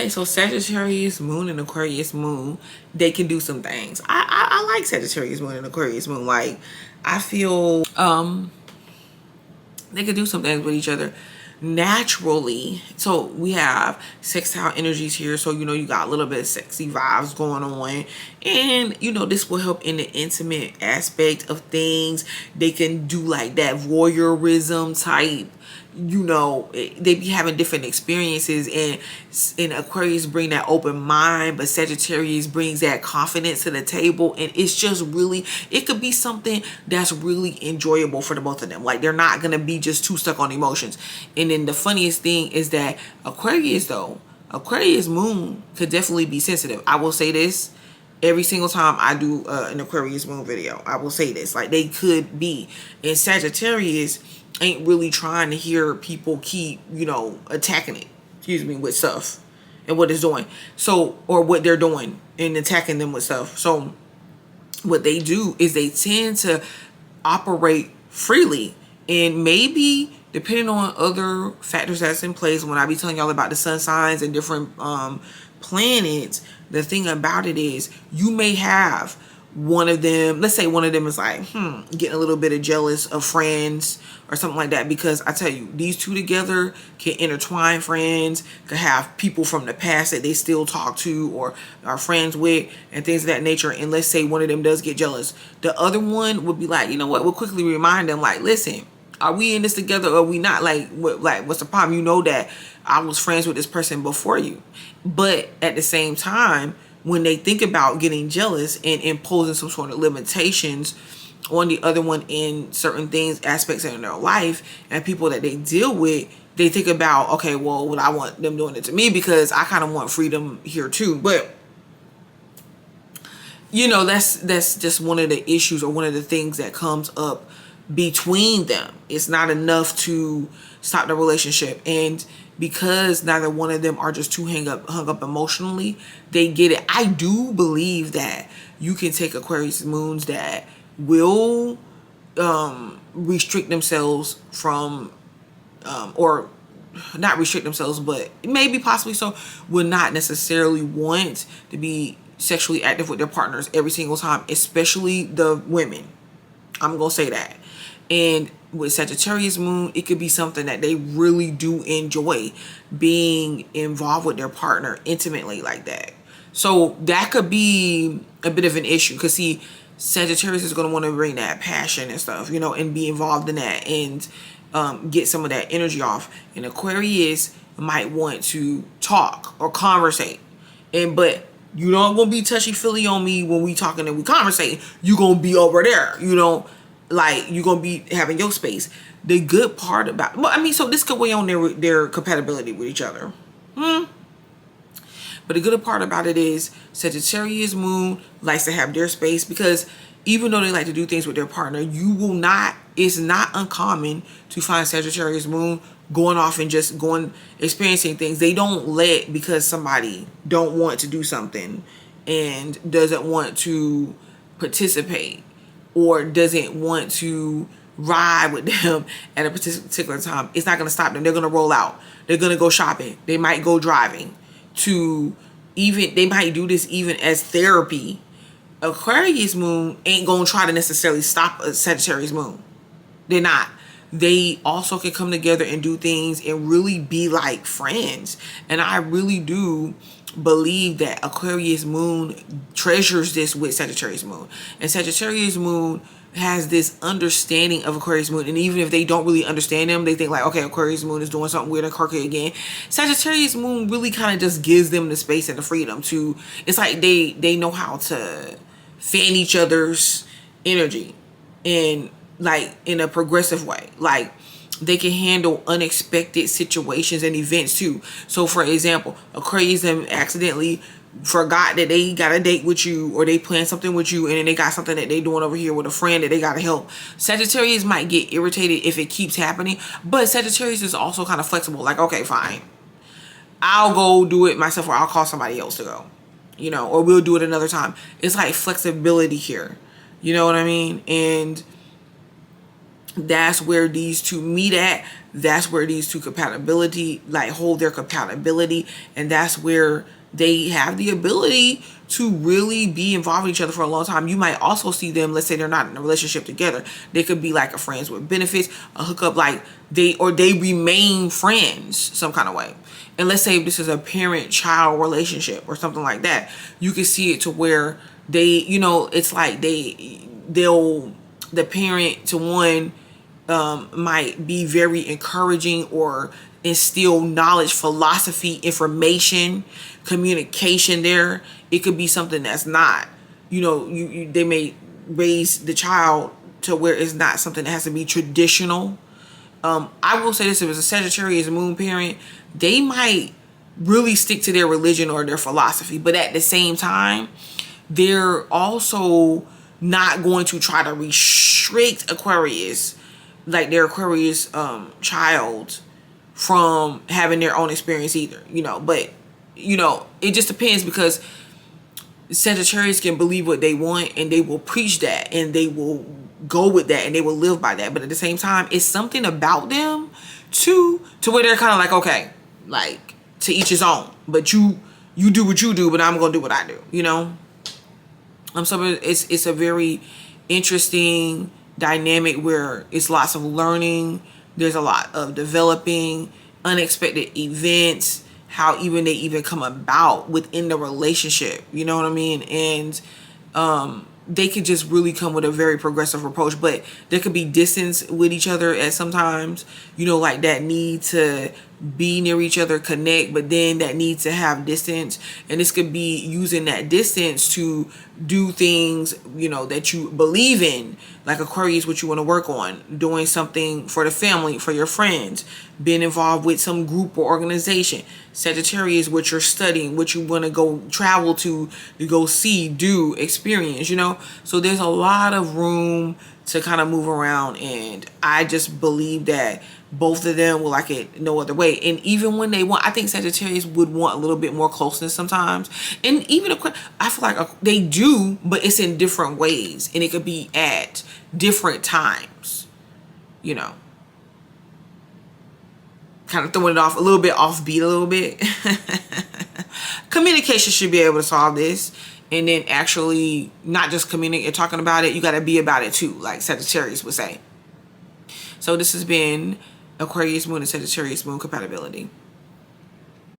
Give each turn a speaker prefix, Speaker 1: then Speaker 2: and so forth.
Speaker 1: Okay, so Sagittarius moon and Aquarius moon, they can do some things. I like Sagittarius moon and Aquarius moon. Like, I feel they can do some things with each other naturally. So we have sextile energies here, so you know you got a little bit of sexy vibes going on, and you know this will help in the intimate aspect of things. They can do like that voyeurism type, you know, they be having different experiences, and Aquarius bring that open mind, but Sagittarius brings that confidence to the table, and it's just really, it could be something that's really enjoyable for the both of them. Like, they're not gonna be just too stuck on emotions. And then the funniest thing is that Aquarius moon could definitely be sensitive. I will say this every single time I do an Aquarius moon video. I will say this, like, they could be. And Sagittarius ain't really trying to hear people keep, you know, attacking it, with stuff and what it's doing. So, or what they're doing and attacking them with stuff. So what they do is they tend to operate freely, and maybe depending on other factors that's in place, when I be telling y'all about the sun signs and different planets, the thing about it is you may have one of them, let's say one of them is like, getting a little bit of jealous of friends or something like that, because I tell you, these two together can intertwine friends, could have people from the past that they still talk to or are friends with and things of that nature. And let's say one of them does get jealous, the other one would be like, you know what, we'll quickly remind them, like, listen, are we in this together or are we not? Like, what's the problem? You know that I was friends with this person before you. But at the same time, when they think about getting jealous and imposing some sort of limitations on the other one in certain things, aspects in their life and people that they deal with, they think about, okay, well, would I want them doing it to me, because I kind of want freedom here too. But you know, that's just one of the issues, or one of the things that comes up between them. It's not enough to stop the relationship, and because neither one of them are just too hung up emotionally, they get it. I do believe that you can take Aquarius moons that will restrict themselves from or not restrict themselves, but maybe possibly so, would not necessarily want to be sexually active with their partners every single time, especially the women. I'm gonna say that. And with Sagittarius moon, it could be something that they really do enjoy, being involved with their partner intimately like that. So that could be a bit of an issue, because see, Sagittarius is going to want to bring that passion and stuff, you know, and be involved in that, and get some of that energy off. And Aquarius might want to talk or conversate, but you don't gonna be touchy-feely on me when we talking and we conversate. You gonna be over there, you know, like you gonna be having your space. The good part about, well, I mean, so this could weigh on their compatibility with each other. But the good part about it is Sagittarius moon likes to have their space, because even though they like to do things with their partner, you will not, it's not uncommon to find Sagittarius moon going off and just experiencing things. They don't let, because somebody don't want to do something and doesn't want to participate or doesn't want to ride with them at a particular time, it's not going to stop them. They're going to roll out. They're going to go shopping. They might go driving. They might do this even as therapy. Aquarius moon ain't going to try to necessarily stop a Sagittarius moon. They're not. They also can come together and do things and really be like friends. And I really do believe that Aquarius moon treasures this with Sagittarius moon. And Sagittarius moon has this understanding of Aquarius moon, and even if they don't really understand them, they think like, okay, Aquarius moon is doing something weird and quirky again. Sagittarius moon really kind of just gives them the space and the freedom to, it's like they know how to fan each other's energy, and like in a progressive way. Like, they can handle unexpected situations and events too. So for example, Aquarius them accidentally forgot that they got a date with you, or they planned something with you, and then they got something that they doing over here with a friend that they gotta help. Sagittarius might get irritated if it keeps happening, but Sagittarius is also kind of flexible. Like, okay, fine, I'll go do it myself, or I'll call somebody else to go, you know, or we'll do it another time. It's like flexibility here, you know what I mean? And That's where these two meet at. That's where these two compatibility, like, hold their compatibility. And that's where they have the ability to really be involved with each other for a long time. You might also see them, let's say they're not in a relationship together. They could be like a friends with benefits, a hookup, like they remain friends some kind of way. And let's say this is a parent-child relationship or something like that. You can see it to where they, you know, it's like the parent to one might be very encouraging or instill knowledge, philosophy, information, communication there. It could be something that's not, you know, they may raise the child to where it's not something that has to be traditional. I will say this, if it's a Sagittarius moon parent, they might really stick to their religion or their philosophy, but at the same time, they're also not going to try to restrict Aquarius, like their Aquarius child, from having their own experience either, you know. But, you know, it just depends, because Sagittarius can believe what they want and they will preach that and they will go with that and they will live by that. But at the same time, it's something about them to where they're kind of like, okay, like, to each his own, but you do what you do, but I'm gonna do what I do, you know. So it's a very interesting dynamic where it's lots of learning. There's a lot of developing, unexpected events, how even they even come about within the relationship, you know what I mean? And they could just really come with a very progressive approach, but there could be distance with each other at sometimes, you know, like that need to be near each other, connect, but then that need to have distance. And this could be using that distance to do things, you know, that you believe in, like Aquarius, what you want to work on, doing something for the family, for your friends, being involved with some group or organization. Sagittarius, what you're studying, what you want to go travel to go see, do, experience, you know. So there's a lot of room to kind of move around, and I just believe that both of them will like it no other way. And even when they want, I think Sagittarius would want a little bit more closeness sometimes, and even I feel like they do, but it's in different ways, and it could be at different times, you know. Kind of throwing it off a little bit, offbeat a little bit. Communication should be able to solve this. And then actually not just communicate, talking about it, you got to be about it too, like Sagittarius would say. So this has been Aquarius moon and Sagittarius moon compatibility.